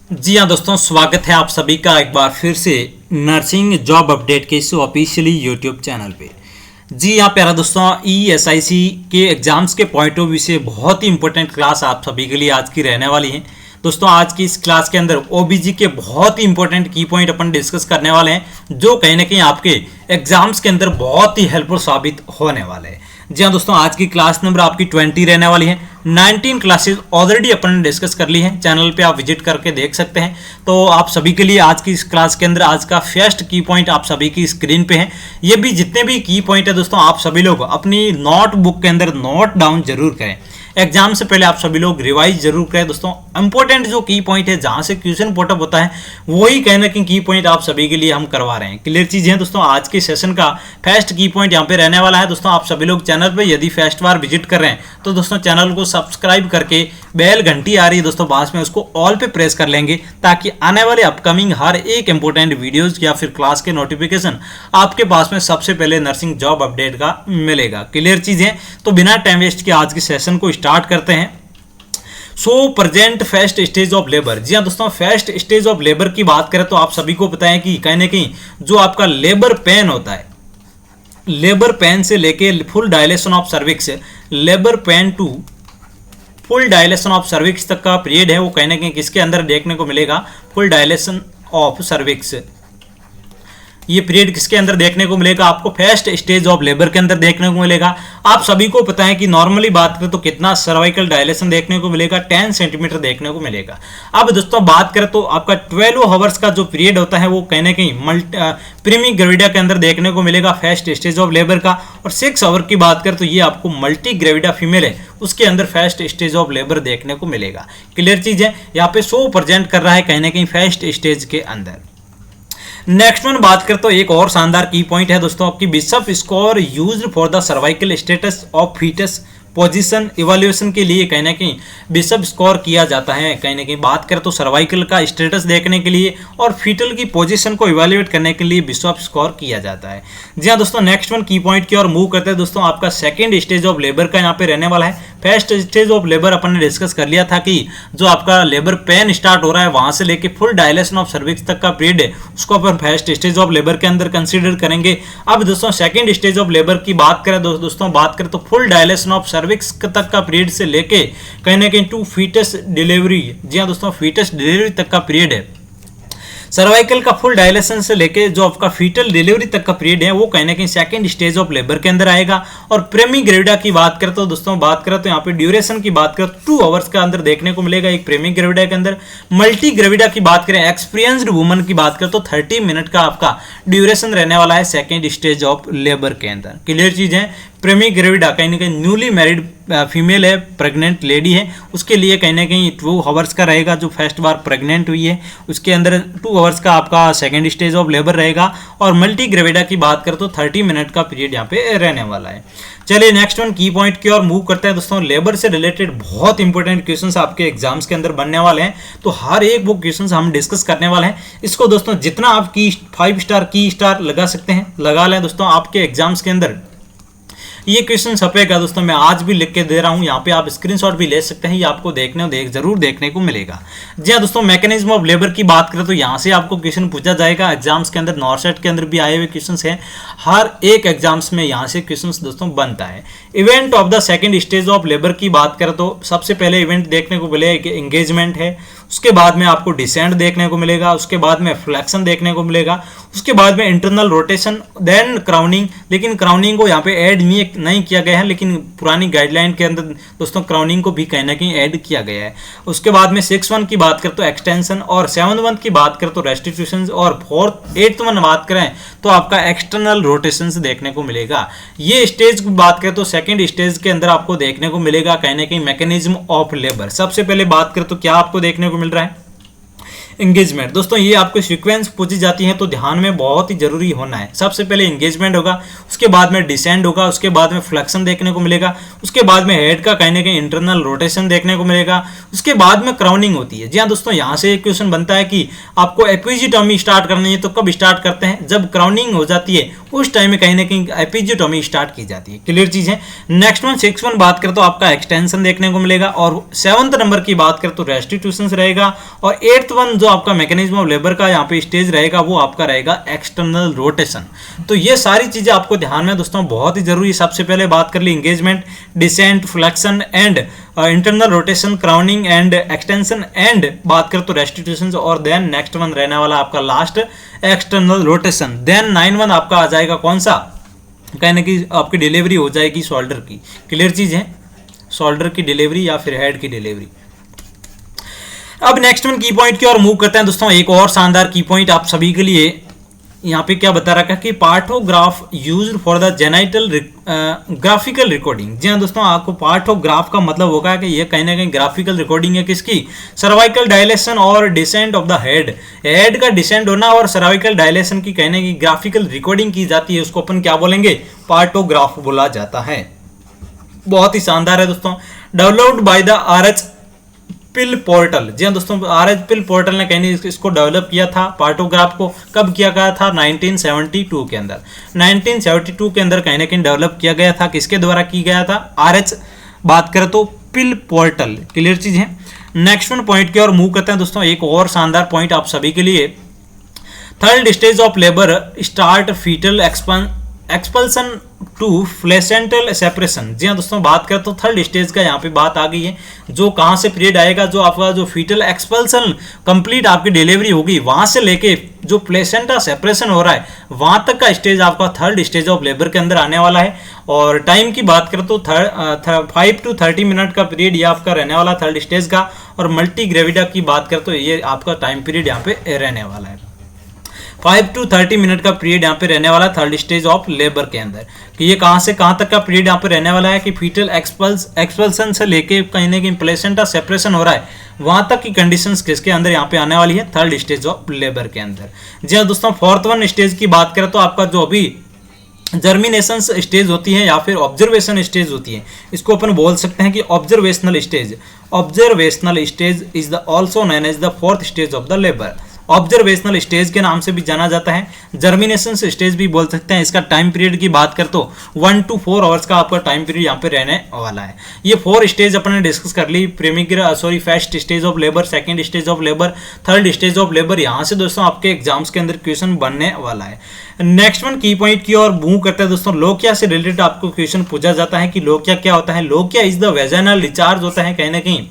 जी हाँ दोस्तों, स्वागत है आप सभी का एक बार फिर से नर्सिंग जॉब अपडेट के इस ऑफिशियली यूट्यूब चैनल पे। जी हाँ प्यारा दोस्तों, ESIC के एग्जाम्स के पॉइंट ऑफ व्यू से बहुत ही इंपॉर्टेंट क्लास आप सभी के लिए आज की रहने वाली है। दोस्तों आज की इस क्लास के अंदर OBG के बहुत ही इंपॉर्टेंट की पॉइंट अपन डिस्कस करने वाले हैं, जो कहीं ना कहीं आपके एग्जाम्स के अंदर बहुत ही हेल्पफुल साबित होने वाले हैं। जी हाँ दोस्तों, आज की क्लास नंबर आपकी 20 रहने वाली है। 19 क्लासेस ऑलरेडी अपन ने डिस्कस कर ली है, चैनल पे आप विजिट करके देख सकते हैं। तो आप सभी के लिए आज की इस क्लास के अंदर आज का फर्स्ट की पॉइंट आप सभी की स्क्रीन पे है। ये भी जितने भी की पॉइंट है दोस्तों, आप सभी लोग अपनी नोटबुक के अंदर नोट डाउन जरूर करें। एग्जाम से पहले आप सभी लोग रिवाइज जरूर करें दोस्तों। इंपॉर्टेंट जो की पॉइंट है, जहां से क्वेश्चन पुटअप होता है, वही कहीं ना कहीं की पॉइंट आप सभी के लिए हम करवा रहे हैं। क्लियर चीज है दोस्तों। आज के सेशन का फर्स्ट की पॉइंट यहाँ पे रहने वाला है दोस्तों। आप सभी लोग चैनल पे यदि फर्स्ट बार विजिट कर रहे हैं तो दोस्तों चैनल को सब्सक्राइब करके बेल घंटी आ रही है दोस्तों पास में, उसको ऑल पे प्रेस कर लेंगे, ताकि आने वाले अपकमिंग हर एक इंपॉर्टेंट वीडियोज या फिर क्लास के नोटिफिकेशन आपके पास में सबसे पहले नर्सिंग जॉब अपडेट का मिलेगा। क्लियर चीज है। तो बिना टाइम वेस्ट के आज के सेशन को स्टार्ट करते हैं। So present first stage of labour. जी हाँ दोस्तों, फर्स्ट स्टेज ऑफ लेबर की बात करें तो आप सभी को पता है कि कहीं ना कहीं जो आपका लेबर पेन होता है, लेबर पेन से लेके full dilation of cervix, labour pain to full dilation of cervix तक का पीरियड है, वो कहीं ना कहीं किसके अंदर देखने को मिलेगा? Full dilation of cervix. ये पीरियड किसके अंदर देखने को मिलेगा? आपको फर्स्ट स्टेज ऑफ लेबर के अंदर देखने को मिलेगा। आप सभी को पता है कि नॉर्मली बात करें तो कितना सर्वाइकल डायलेशन देखने को मिलेगा? 10 सेंटीमीटर देखने को मिलेगा। अब दोस्तों बात करें तो आपका 12 आवर्स का जो पीरियड होता है, वो कहीं ना कहीं प्रीमी ग्रेविडा के अंदर देखने को मिलेगा फर्स्ट स्टेज ऑफ लेबर का। और 6 आवर की बात करें तो ये आपको मल्टी ग्रेविडा फीमेल है, उसके अंदर फर्स्ट स्टेज ऑफ लेबर देखने को मिलेगा। क्लियर चीज है। यहाँ पे 100 प्रेजेंट कर रहा है कहीं ना कहीं फर्स्ट स्टेज के अंदर। नेक्स्ट वन बात करें तो एक और शानदार की पॉइंट है दोस्तों आपकी, Bishop score used for the cervical status of foetus position evaluation के लिए कहीं ना कहीं बिशप स्कोर किया जाता है। कहीं ना कहीं बात करें तो सर्वाइकल का स्टेटस देखने के लिए और फीटल की पोजीशन को इवैल्यूएट करने के लिए बिशप स्कोर किया जाता है। जी हाँ दोस्तों, नेक्स्ट वन की पॉइंट की ओर मूव करते हैं दोस्तों। आपका सेकंड स्टेज ऑफ लेबर का यहाँ पे रहने वाला है। फर्स्ट स्टेज ऑफ लेबर अपन ने डिस्कस कर लिया था कि जो आपका लेबर पेन स्टार्ट हो रहा है, वहां से लेके फुल डायलेशन ऑफ सर्विक्स तक का पीरियड है, उसको अपन फर्स्ट स्टेज ऑफ लेबर के अंदर कंसीडर करेंगे। अब दोस्तों सेकंड स्टेज ऑफ लेबर की बात करें दोस्तों, बात करें तो फुल डायलेशन ऑफ सर्विक्स तक का पीरियड से लेके कहीं ना कहीं टू फीटस डिलीवरी। जी हाँ दोस्तों, फीटस डिलीवरी तक का पीरियड है। सर्वाइकल का फुल डायलेशन से लेके जो आपका फीटल डिलीवरी तक का पीरियड है, वो कहीं ना कहीं सेकंड स्टेज ऑफ लेबर के अंदर आएगा। और प्रेमी ग्रेविडा की बात करें तो दोस्तों, बात करें तो यहाँ पे ड्यूरेशन की बात करें 2 आवर्स का अंदर देखने को मिलेगा एक प्रेमी ग्रेविडा के अंदर। मल्टी ग्रेविडा की बात करें, एक्सपीरियंस्ड वुमन की बात करें तो 30 मिनट का आपका ड्यूरेशन रहने वाला है सेकेंड स्टेज ऑफ लेबर के अंदर। क्लियर चीज है। प्रेमी ग्रेविडा कहीं ना कहीं न्यूली मैरिड फीमेल है, प्रेग्नेंट लेडी है, उसके लिए कहीं ना कहीं 2 आवर्स का रहेगा। जो फर्स्ट बार प्रेग्नेंट हुई है उसके अंदर 2 आवर्स का आपका सेकंड स्टेज ऑफ लेबर रहेगा। और मल्टी ग्रेविडा की बात करें तो 30 मिनट का पीरियड यहाँ पे रहने वाला है। चलिए नेक्स्ट वन की पॉइंट की ओर मूव करते हैं दोस्तों। लेबर से रिलेटेड बहुत इंपॉर्टेंट क्वेश्चंस आपके एग्जाम्स के अंदर बनने वाले हैं, तो हर एक वो क्वेश्चंस हम डिस्कस करने वाले हैं। इसको दोस्तों जितना आप की 5 स्टार की स्टार लगा सकते हैं लगा लें दोस्तों। आपके एग्जाम्स के अंदर ये क्वेश्चन छपेगा दोस्तों, मैं आज भी लिख के दे रहा हूं, यहाँ पे आप स्क्रीनशॉट भी ले सकते हैं, ये आपको जरूर देखने को मिलेगा। जी हाँ दोस्तों, मैकेनिज्म ऑफ लेबर की बात करें तो यहाँ से आपको क्वेश्चन पूछा जाएगा एग्जाम्स के अंदर। नॉर्सेट के अंदर भी आए हुए क्वेश्चंस हैं, हर एक एग्जाम्स में यहाँ से क्वेश्चंस दोस्तों बनता है। Event of the second stage of labour की बात करें तो सबसे पहले इवेंट देखने को मिलेगा कि एंगेजमेंट है, उसके बाद में आपको डिसेंट देखने को मिलेगा, उसके बाद में फ्लेक्शन देखने को मिलेगा, उसके बाद में इंटरनल रोटेशन, देन क्राउनिंग। लेकिन क्राउनिंग को यहाँ पे ऐड नहीं किया गया है, लेकिन पुरानी गाइडलाइन के अंदर दोस्तों क्राउनिंग को भी कहीं ना कहीं ऐड किया गया है। उसके बाद में 6th की बात करें तो एक्सटेंशन, और 7th की बात करें तो रेस्टिट्यूशन, और 8th बात करें तो आपका एक्सटर्नल रोटेशन देखने को मिलेगा। ये स्टेज की बात करें तो सेकंड स्टेज के अंदर आपको देखने को मिलेगा कहीं ना कहीं मैकेनिज्म ऑफ लेबर। सबसे पहले बात करें तो क्या आपको देखने को मिल रहा है? एंगेजमेंट। दोस्तों ये आपको सीक्वेंस पूछी जाती है तो ध्यान में बहुत ही जरूरी होना है। सबसे पहले एंगेजमेंट होगा, उसके बाद में डिसेंड होगा, उसके बाद में फ्लेक्शन देखने को मिलेगा, उसके बाद में हेड का कहीं ना कहीं इंटरनल रोटेशन देखने को मिलेगा, उसके बाद में क्राउनिंग होती है। जी हाँ दोस्तों, यहाँ से एक क्वेश्चन बनता है कि आपको एपिजियोटॉमी स्टार्ट करनी है तो कब स्टार्ट करते हैं? जब क्राउनिंग हो जाती है उस टाइम में कहीं ना कहीं एपिजियोटॉमी स्टार्ट की जाती है। क्लियर चीज है। नेक्स्ट वन 6 वन बात करें तो आपका एक्सटेंशन देखने को मिलेगा, और 7th नंबर की बात करें तो रेस्टिट्यूशन रहेगा, और 8th वन जो आपका मैकेनिज्म ऑफ लेबर का यहाँ पे स्टेज रहेगा वो आपका रहेगा एक्सटर्नल रोटेशन। तो ये सारी चीजें आपको ध्यान में दोस्तों बहुत ही जरूरी। सबसे पहले बात कर ली engagement, descent, flexion and internal rotation, crowning and extension and बात करें तो रेस्टिट्यूशन, और देन नेक्स्ट वन रहने वाला आपका last external rotation. Then 9 one आपका आ जाएगा कौन सा? कहने की आपकी डिलीवरी हो जाएगी शोल्डर की। क्लियर चीज है, शोल्डर की डिलीवरी या फिर हेड की डिलीवरी। अब नेक्स्ट वन की पॉइंट की ओर मूव करते हैं दोस्तों। एक और शानदार की पॉइंट आप सभी के लिए यहाँ पे क्या बता रखा है कि partograph used for the genital graphical recording. जी हाँ दोस्तों, आपको पार्थोग्राफ का मतलब होगा कि ये कहीं ना कहीं ग्राफिकल रिकॉर्डिंग है किसकी? सर्वाइकल डायलेशन और descent of the head. Head का डिसेंट होना और सर्वाइकल डायलेशन की कहीं ना कहीं ग्राफिकल रिकॉर्डिंग की जाती है, उसको अपन क्या बोलेंगे? पार्थोग्राफ बोला जाता है। बहुत ही शानदार है दोस्तों। Developed by the RH pill portal. जी हाँ दोस्तों, आरएच पिल पोर्टल ने कहीं इसको डेवलप किया था पार्थोग्राफ को। कब किया गया था? 1972 के अंदर। 1972 के अंदर कहीं ना कहीं डेवलप किया गया था। किसके द्वारा किया गया था? आरएच बात करें तो पिल पोर्टल। क्लियर चीज है। नेक्स्ट वन पॉइंट की ओर मूव करते हैं दोस्तों। एक और शानदार पॉइंट आप सभी के लिए। 3rd stage of labour start foetal expulsion to placental separation. जी हाँ दोस्तों, बात करें तो 3rd स्टेज का यहाँ पे बात आ गई है। जो कहाँ से पीरियड आएगा? जो आपका जो फीटल एक्सपल्सन कंप्लीट आपकी डिलीवरी होगी वहां से लेके जो प्लेसेंटा सेपरेशन हो रहा है वहां तक का स्टेज आपका 3rd स्टेज ऑफ लेबर के अंदर आने वाला है। और टाइम की बात करें तो 5 to 30 मिनट का पीरियड ये आपका रहने वाला 3rd स्टेज का। और मल्टी ग्रेविडा की बात करें तो ये आपका टाइम पीरियड यहाँ पे रहने वाला है। 5 to 30 मिनट का पीरियड यहाँ पे रहने वाला 3rd स्टेज ऑफ लेबर के अंदर। कि ये कहाँ से कहाँ तक का पीरियड यहाँ पे रहने वाला है कि फीटल एक्सपल्सन से लेके कहीं ना कहीं प्लेसेंटा सेपरेशन हो रहा है वहां तक की कंडीशंस किसके अंदर यहाँ पे आने वाली है? 3rd स्टेज ऑफ लेबर के अंदर। जी हाँ दोस्तों, 4th वन स्टेज की बात करें तो आपका जो अभी जर्मिनेशन स्टेज होती है या फिर ऑब्जर्वेशन स्टेज होती है, इसको अपन बोल सकते हैं कि observational stage. Observational stage is the also known as the 4th stage of the labour. Observational stage के नाम से भी जाना जाता है, जर्मिनेशन स्टेज भी बोल सकते हैं। इसका टाइम पीरियड की बात कर तो 1 to 4 आवर्स का आपका टाइम पीरियड यहाँ पे रहने वाला है। ये 4 स्टेज अपन ने डिस्कस कर ली। First stage of labour, 2nd stage of labour, 3rd stage of labour. यहाँ से दोस्तों आपके एग्जाम्स के अंदर क्वेश्चन बनने वाला है। नेक्स्ट वन की पॉइंट की और मूव करते हैं दोस्तों। लोकिया से रिलेटेड आपको क्वेश्चन पूछा जाता है कि लोकिया क्या होता है? Lochia is the vaginal discharge होता है कहीं ना कहीं।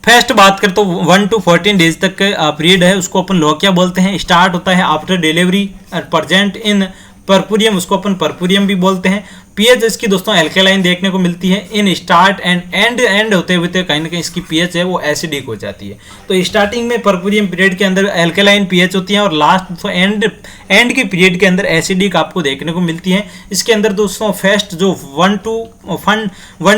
फर्स्ट बात करें तो 1 to 14 डेज तक पीरियड है, उसको अपन लोकिया बोलते हैं। स्टार्ट होता है आफ्टर डिलीवरी, प्रेजेंट इन परपुरियम, उसको अपन परपुरियम भी बोलते हैं। पीएच इसकी दोस्तों एल्केलाइन देखने को मिलती है। इन स्टार्ट एंड एंड होते हुए कहीं ना कहीं इसकी पीएच है वो एसिडिक हो जाती है। तो स्टार्टिंग में परपुरियम पीरियड के अंदर एल्केलाइन पीएच होती है और लास्ट तो एंड के पीरियड के अंदर एसिडिक आपको देखने को मिलती है। इसके अंदर दोस्तों फर्स्ट जो 1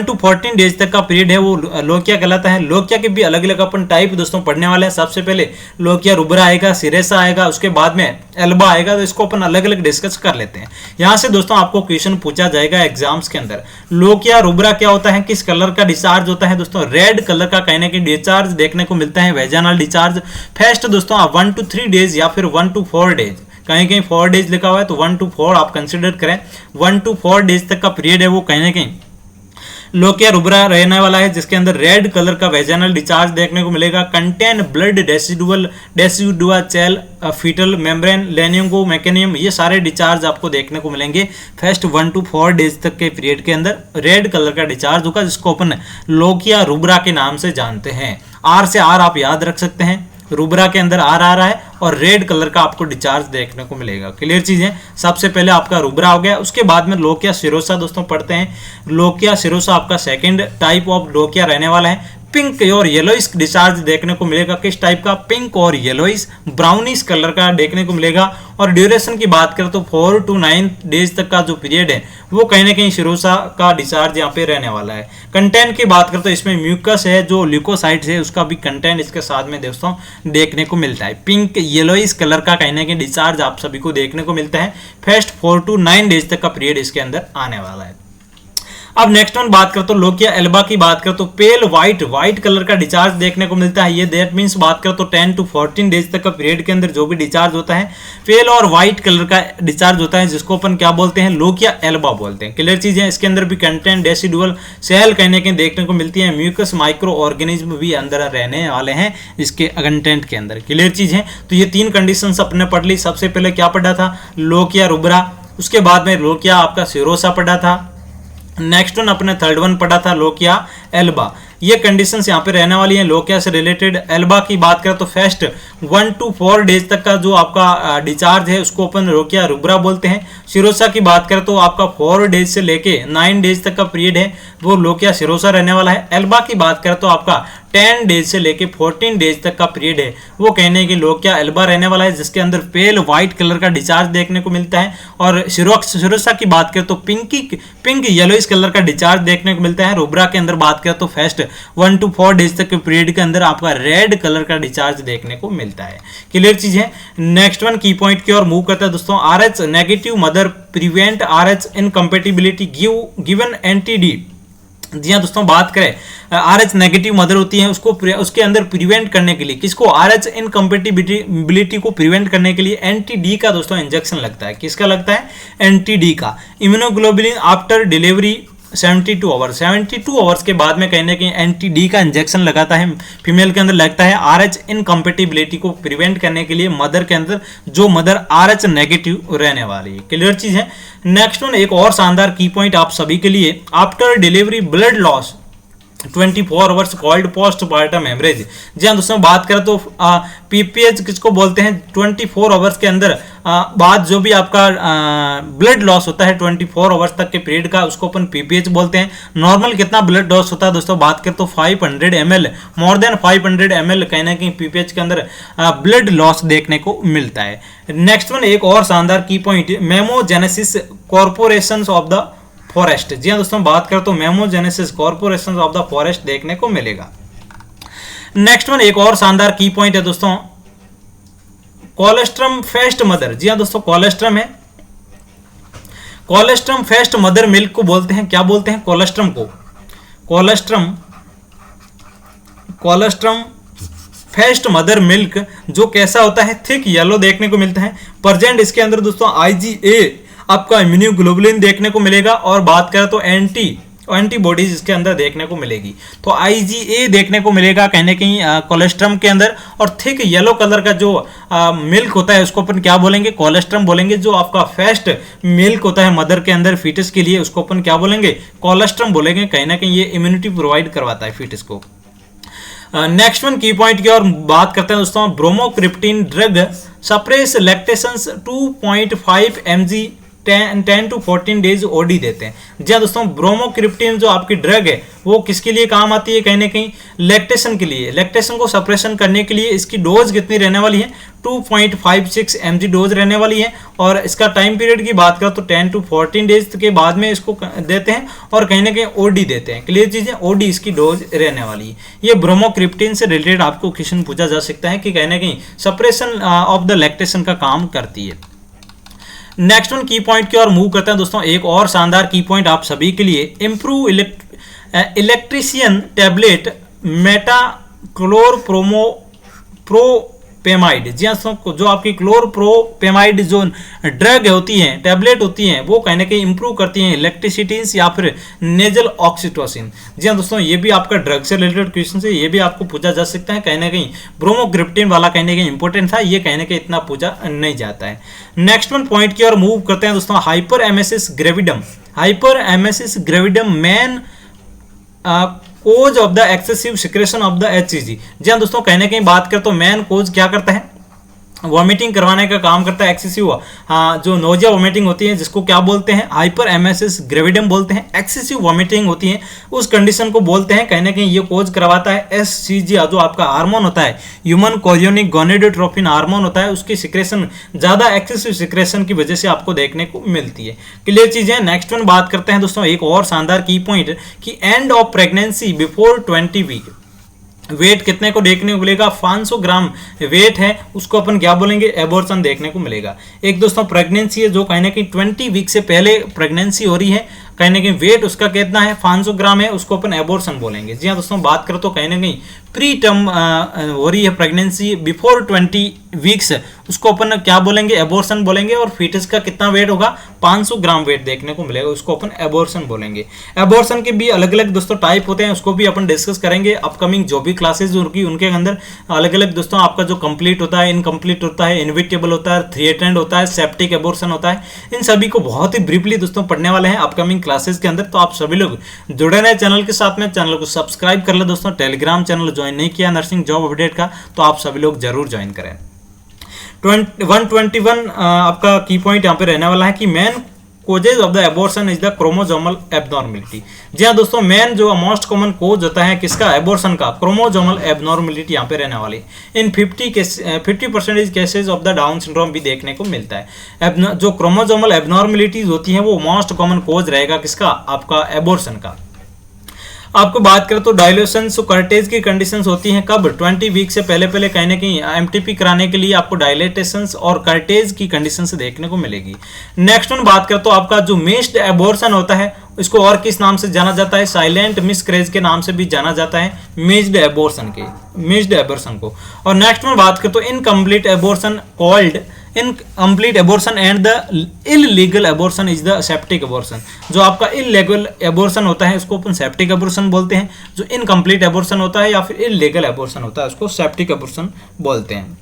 to 14 डेज तक का पीरियड है वो लोकिया कहलाता है। लोकिया के भी अलग अलग अपन टाइप दोस्तों पढ़ने वाले हैं। सबसे पहले लोकिया रुब्रा आएगा, सिरेसा आएगा, उसके बाद में एल्बा आएगा। तो इसको अपन अलग अलग डिस्कस कर लेते हैं। यहाँ से दोस्तों आपको क्वेश्चन पूछा जाएगा एग्जाम्स के अंदर। लोकिया रुब्रा क्या होता है? किस कलर का डिस्चार्ज होता है दोस्तों? रेड कलर का कहने के डिस्चार्ज देखने को मिलता है, वेजाइनल डिस्चार्ज। फर्स्ट दोस्तों 1 to 3 डेज या फिर 1 to 4 डेज, कहीं कहीं 4 डेज लिखा हुआ है तो 1 to 4 आप कंसिडर करें। 1 to 4 डेज तक का पीरियड है वो कहीं ना कहीं लोकिया रुब्रा रहने वाला है, जिसके अंदर रेड कलर का वेजाइनल डिस्चार्ज देखने को मिलेगा। Contain blood decidual cell, foetal membrane, lanugo meconium, ये सारे डिस्चार्ज आपको देखने को मिलेंगे फर्स्ट 1 to 4 डेज तक के पीरियड के अंदर। रेड कलर का डिस्चार्ज होगा जिसको अपन लोकिया रुब्रा के नाम से जानते हैं। आर से आर आप याद रख सकते हैं, रुब्रा के अंदर आर आ रहा है और रेड कलर का आपको डिस्चार्ज देखने को मिलेगा। क्लियर चीज है। सबसे पहले आपका रुब्रा हो गया, उसके बाद में लोकिया सिरोसा दोस्तों पढ़ते हैं। लोकिया सिरोसा आपका 2nd टाइप ऑफ लोकिया रहने वाला है। पिंक और येलोइश डिस्चार्ज देखने को मिलेगा। किस टाइप का? पिंक और येलोइश ब्राउनिश कलर का देखने को मिलेगा। और ड्यूरेशन की बात करें तो 4 to 9 डेज तक का जो पीरियड है वो कहीं ना कहीं सिरोसा का डिस्चार्ज यहाँ पे रहने वाला है। कंटेंट की बात करें तो इसमें म्यूकस है, जो ल्यूकोसाइट्स है उसका भी कंटेंट इसके साथ में दोस्तों देखने को मिलता है। पिंक येलोइश कलर का कहीं ना कहीं डिस्चार्ज आप सभी को देखने को मिलता है। फर्स्ट 4 to 9 डेज तक का पीरियड इसके अंदर आने वाला है। अब नेक्स्ट वन बात करते हो लोकिया एल्बा की बात करते तो पेल व्हाइट कलर का डिस्चार्ज देखने को मिलता है। ये दैट मींस बात करते तो 10 to 14 डेज तक का पीरियड के अंदर जो भी डिस्चार्ज होता है पेल और व्हाइट कलर का डिस्चार्ज होता है, जिसको अपन क्या बोलते हैं? लोकिया एल्बा बोलते हैं। क्लियर चीज है। इसके अंदर भी कंटेंट डेसिडुअल सेल कहने के देखने को मिलती है। म्यूकस माइक्रो ऑर्गेनिज्म भी अंदर रहने वाले हैं इसके कंटेंट के अंदर। क्लियर चीज है। तो ये 3 कंडीशन अपने पढ़ ली। सबसे पहले क्या पढ़ा था? लोकिया रुब्रा, उसके बाद में लोकिया आपका सिरोसा पढ़ा था। नेक्स्ट वन अपने थर्ड वन पढ़ा था लोकिया एल्बा। ये कंडीशंस यहाँ पे रहने वाली हैं लोकिया से रिलेटेड। एल्बा की बात करें तो फर्स्ट 1 to 4 डेज तक का जो आपका डिस्चार्ज है उसको अपन लोकिया रुब्रा बोलते हैं। सिरोसा की बात करें तो आपका 4 डेज से लेके 9 डेज तक का पीरियड है वो लोकिया सिरोसा रहने वाला है। एल्बा की बात करें तो आपका 10 डेज से लेके 14 डेज तक का पीरियड है वो कहने की लोकिया एल्बा रहने वाला है, जिसके अंदर पेल व्हाइट कलर का डिस्चार्ज देखने को मिलता है। और सिरोसा की बात करें तो पिंक येलोइश कलर का डिस्चार्ज देखने को मिलता है। रुब्रा के अंदर बात करें तो फर्स्ट 1 to 4 डेज तक के पीरियड के अंदर आपका रेड कलर का डिस्चार्ज देखने को मिलता है। क्लियर चीज है। नेक्स्ट वन की पॉइंट की ओर मूव करता है दोस्तों। RH negative mother prevent RH incompatibility given anti-D. जी हाँ दोस्तों, बात करें RH नेगेटिव मदर होती है उसके अंदर प्रिवेंट करने के लिए किसको? RH इनकम्पेटिबिलिटी को प्रिवेंट करने के लिए एंटी-डी का दोस्तों इंजेक्शन लगता है। किसका लगता है? एंटी-डी का। इम्यूनोग्लोबुलिन आफ्टर डिलीवरी 72 आवर्स के बाद में कहने की एंटी-डी का इंजेक्शन लगाता है, फीमेल के अंदर लगता है RH इनकम्पेटिबिलिटी को प्रिवेंट करने के लिए मदर के अंदर, जो मदर RH नेगेटिव रहने वाली है। क्लियर चीज है। नेक्स्ट वन एक और शानदार की पॉइंट आप सभी के लिए। After delivery blood loss 24 hours called postmortem haemorrhage. जी हाँ दोस्तों, बात करें तो पीपीएच किसको बोलते हैं? 24 आवर्स के अंदर बाद जो भी आपका ब्लड लॉस होता है 24 आवर्स तक के पीरियड का, उसको अपन पीपीएच बोलते हैं। नॉर्मल कितना ब्लड लॉस होता है दोस्तों? बात करें तो 500 ml, मोर देन 500 ml कहीं ना कहीं पीपीएच के अंदर ब्लड लॉस देखने को मिलता है। नेक्स्ट वन एक और शानदार की point, mammogenesis corporation of the forest. जी हाँ दोस्तों, बात करें तो mammogenesis corporation of the forest देखने को मिलेगा। नेक्स्ट वन एक और शानदार की पॉइंट है दोस्तों, कोलेस्ट्रम फेस्ट मदर। जी हाँ दोस्तों, कोलेस्ट्रम है। कोलेस्ट्रम फेस्ट मदर मिल्क को बोलते हैं, क्या बोलते हैं? कोलेस्ट्रम को। कोलेस्ट्रम फेस्ट मदर मिल्क जो कैसा होता है? थिक येलो देखने को मिलता है। प्रेजेंट इसके अंदर दोस्तों IgA आपका इम्यूनोग्लोबुलिन देखने को मिलेगा। और बात करें तो एंटीबॉडीज इसके अंदर देखने को मिलेगी। तो IgA देखने को मिलेगा कहने कहीं कोलेस्ट्रम के अंदर। और थिक येलो कलर का जो मिल्क होता है उसको अपन क्या बोलेंगे? कोलेस्ट्रम बोलेंगे। जो आपका फेस्ट मिल्क होता है मदर के अंदर फीटस के लिए, उसको अपन क्या बोलेंगे? कोलेस्ट्रम बोलेंगे। कहीं ना कहीं ये इम्यूनिटी प्रोवाइड करवाता है फीटस को। नेक्स्ट वन की पॉइंट की और बात करते हैं दोस्तों, bromocriptine drug suppress lactations 2.5 mg 10 to 14 days OD देते हैं। जी हाँ दोस्तों, ब्रोमोक्रिप्टिन जो आपकी ड्रग है वो किसके लिए काम आती है? कहीं ना कहीं लैक्टेशन के लिए, लैक्टेशन को सप्रेशन करने के लिए। इसकी डोज कितनी रहने वाली है? 2.56 mg डोज रहने वाली है। और इसका टाइम पीरियड की बात करें तो 10 to 14 डेज के बाद में इसको देते हैं और कहीं ना कहीं ओडी देते हैं। क्लियर चीज़ है। ओडी इसकी डोज रहने वाली है। ये ब्रोमोक्रिप्टिन से रिलेटेड आपको क्वेश्चन पूछा जा सकता है कि कहीं ना कहीं सप्रेशन ऑफ द लैक्टेशन का काम करती है। नेक्स्ट वन की पॉइंट की ओर मूव करते हैं दोस्तों। एक और शानदार की पॉइंट आप सभी के लिए, इम्प्रूव इलेक्ट्रीशियन टैबलेट मेटाक्लोरप्रोमाइड। जी हाँ दोस्तों, जो आपकी क्लोरप्रोपेमाइड जो ड्रग होती हैं, टैबलेट होती हैं, वो कहने के इंप्रूव करती हैं इलेक्ट्रिसिटीज या फिर नेजल ऑक्सीटोसिन। जी हाँ दोस्तों, ये भी आपका ड्रग से रिलेटेड क्वेश्चन है, ये भी आपको पूछा जा सकता है। कहीं ना कहीं ब्रोमोक्रिप्टिन वाला कहने के इंपॉर्टेंट था, ये कहने के इतना पूछा नहीं जाता है। नेक्स्ट वन पॉइंट की ओर मूव करते हैं दोस्तों, hyper emesis gravidarum. Hyper emesis gravidarum main cause of the excessive secretion of the HCG। जी हाँ दोस्तों, कहने की बात करें तो मैन कोज क्या करता है? वॉमिटिंग करवाने का काम करता है, एक्सेसिव जो नोजिया वॉमिटिंग होती है जिसको क्या बोलते हैं, हाइपर एमेसिस ग्रेविडम बोलते हैं, एक्सेसिव वॉमिटिंग होती है उस कंडीशन को बोलते हैं। कहीं ना कहीं ये कोज करवाता है एससीजी, जो आपका हार्मोन होता है ह्यूमन कोरियोनिक गोनेडोट्रोपिन हार्मोन होता है, उसकी सिक्रेशन ज़्यादा एक्सेसिव सिक्रेशन की वजह से आपको देखने को मिलती है। क्लियर चीज़ है। नेक्स्ट वन बात करते हैं दोस्तों, एक और शानदार की पॉइंट कि end of pregnancy before 20 week weight कितने को देखने को मिलेगा, 500 ग्राम वेट है उसको अपन क्या बोलेंगे, एबॉर्शन देखने को मिलेगा। एक दोस्तों प्रेगनेंसी है जो कहीं ना कहीं 20 वीक से पहले प्रेगनेंसी हो रही है, कहीं ना कहीं वेट उसका कितना है 500 ग्राम है, उसको अपन एबॉर्शन बोलेंगे। जी हाँ दोस्तों, बात करो तो कहीं ना कहीं प्री टर्म हो रही है प्रेगनेंसी बिफोर 20 वीक्स, उसको अपन क्या बोलेंगे, एबॉर्शन बोलेंगे। और फीटस का कितना वेट होगा, 500 ग्राम वेट देखने को मिलेगा, उसको अपन एबॉर्शन बोलेंगे। एबॉर्शन के भी अलग अलग दोस्तों टाइप होते हैं, उसको भी अपन डिस्कस करेंगे अपकमिंग जो भी क्लासेज होगी उनके अंदर। अलग अलग दोस्तों आपका जो कंप्लीट होता है, इनकम्प्लीट होता है, इनविटेबल होता है, थ्रेटेंड होता है, सेप्टिक एबॉर्शन होता है, इन सभी को बहुत ही ब्रीफली दोस्तों पढ़ने वाले हैं अपकमिंग क्लासेस के अंदर। तो आप सभी लोग जुड़े रहे चैनल के साथ में, चैनल को सब्सक्राइब कर ले दोस्तों। टेलीग्राम चैनल ज्वाइन नहीं किया नर्सिंग जॉब अपडेट का तो आप सभी लोग जरूर ज्वाइन करें। 121 आपका की पॉइंट यहाँ पे रहने वाला है कि main causes of the abortion is the chromosomal abnormality. जी हाँ दोस्तों, मेन जो मोस्ट कॉमन कोज होता है किसका, एबॉर्शन का, क्रोमोजोमल एबनॉर्मेलिटी यहाँ पे रहने वाली। इन 50% cases of the down syndrome भी देखने को मिलता है। जो क्रोमोजोमल एबनॉर्मेलिटीज होती हैं वो मोस्ट कॉमन कोज रहेगा किसका, आपका एबॉर्शन का। आपको बात करें तो डायलेशन कर्टेज की कंडीशंस होती हैं कब, 20 वीक से पहले पहले कहीं ना कहीं एमटीपी कराने के लिए आपको डायलेटेशंस और कर्टेज की कंडीशंस देखने को मिलेगी। नेक्स्ट वन बात करें तो आपका जो मिस्ड एबॉर्शन होता है इसको और किस नाम से जाना जाता है, साइलेंट मिसकैरेज के नाम से भी जाना जाता है मिस्ड एबॉर्शन को। और नेक्स्ट में बात करें तो incomplete abortion called incomplete abortion and the illegal abortion is the septic abortion. जो आपका इललीगल एबॉर्शन होता है उसको अपन सेप्टिक एबॉर्शन बोलते हैं, जो इनकम्प्लीट एबॉर्शन होता है या फिर इललीगल एबॉर्शन होता है उसको सेप्टिक एबॉर्शन बोलते हैं।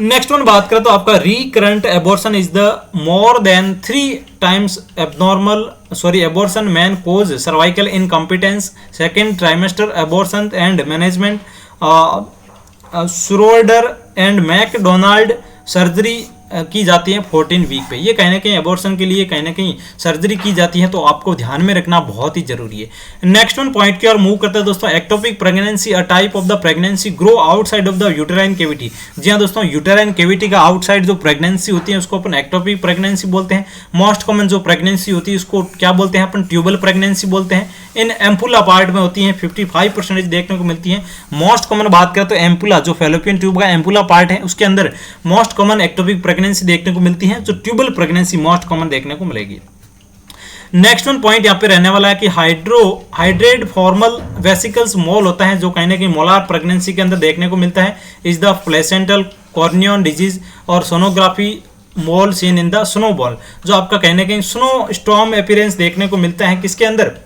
नेक्स्ट वन बात करें तो आपका recurrent abortion is the more than 3 times abortion main cause cervical incompetence, second trimester abortion and management, Shirodkar and McDonald surgery की जाती है 14 वीक पे। ये कहीं ना कहीं एबॉर्शन के लिए कहीं ना कहीं सर्जरी की जाती है, तो आपको ध्यान में रखना बहुत ही जरूरी है। नेक्स्ट वन पॉइंट की ओर मूव करते हैं दोस्तों, ectopic pregnancy a type of the pregnancy grow outside of the uterine cavity. जी हाँ दोस्तों, यूटेराइन कैविटी का आउटसाइड जो प्रेगनेंसी होती है उसको अपन एक्टोपिक प्रेगनेंसी बोलते हैं। मोस्ट कॉमन जो प्रेगनेंसी होती है उसको क्या बोलते हैं अपन, ट्यूबल प्रेगनेंसी बोलते हैं। इन एम्पुला पार्ट में होती है, 55% देखने को मिलती है। मोस्ट कॉमन बात करें तो एम्पुला जो फैलोपियन ट्यूब का एम्पुला पार्ट है उसके अंदर मोस्ट कॉमन एक्टोपिक प्रेगनेंसी देखने को मिलती है, जो ट्यूबल प्रेगनेंसी मोस्ट कॉमन देखने को मिलेगी। नेक्स्ट वन पॉइंट यहाँ पे रहने वाला है कि हाइड्रेट फॉर्मल वेसिकल्स मोल होता है, जो कहीं ना कहीं मोलार प्रेगनेंसी के अंदर देखने को मिलता है, इज द प्लेसेंटल कॉर्नियन डिजीज और sonography mole seen in the snowball. जो आपका कहीं ना कहीं स्नो स्टॉर्म अपीयरेंस देखने को मिलता है किसके अंदर,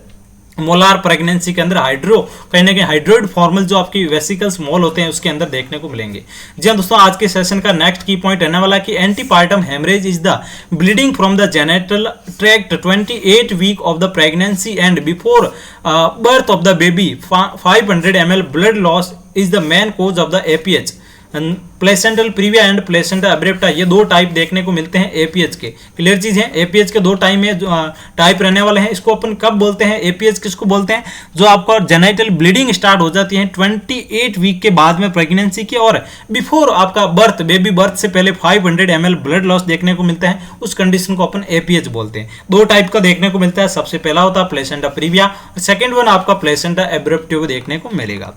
मोलार प्रेगनेंसी के अंदर कहीं ना कहीं हाइड्रोइड फॉर्मल जो आपकी वेसिकल्स मोल होते हैं उसके अंदर देखने को मिलेंगे। जी हाँ दोस्तों, आज के सेशन का नेक्स्ट की पॉइंट रहने वाला है कि antepartum haemorrhage is the bleeding from the genital tract 28 week of the pregnancy and before birth of the baby. 500 ml blood loss is the main cause of the APH. Placental previa and placenta abrupta, ये दो type देखने को मिलते हैं APH के। Clear चीज है, APH के दो टाइप रहने वाले हैं। इसको अपन कब बोलते हैं, एपीएच किसको बोलते हैं, जो आपका जेनाइटल ब्लीडिंग स्टार्ट हो जाती है 28 वीक के बाद में प्रेगनेंसी के, और बिफोर आपका बर्थ, बेबी बर्थ से पहले 500 ml ब्लड लॉस देखने को मिलता है, उस कंडीशन को अपन एपीएच बोलते हैं। दो टाइप का देखने को मिलता है, सबसे पहला होता है प्लेसेंटा प्रीविया, सेकेंड वन आपका प्लेसेंटा एब्रेप्टिव देखने को मिलेगा।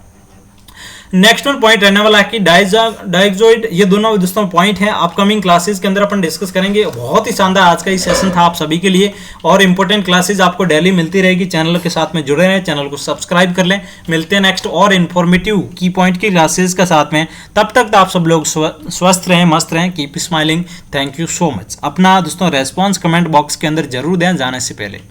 नेक्स्ट वन पॉइंट रहने वाला है कि डायजोइड, ये दोनों दोस्तों पॉइंट है अपकमिंग क्लासेस के अंदर अपन डिस्कस करेंगे। बहुत ही शानदार आज का ये सेशन था आप सभी के लिए, और इंपॉर्टेंट क्लासेस आपको डेली मिलती रहेगी। चैनल के साथ में जुड़े रहें, चैनल को सब्सक्राइब कर लें। मिलते हैं नेक्स्ट और इन्फॉर्मेटिव की पॉइंट की क्लासेस के साथ में। तब तक आप सब लोग स्वस्थ रहें, मस्त रहें, keep smiling. Thank you so much. अपना दोस्तों रेस्पॉन्स कमेंट बॉक्स के अंदर जरूर दें जाने से पहले।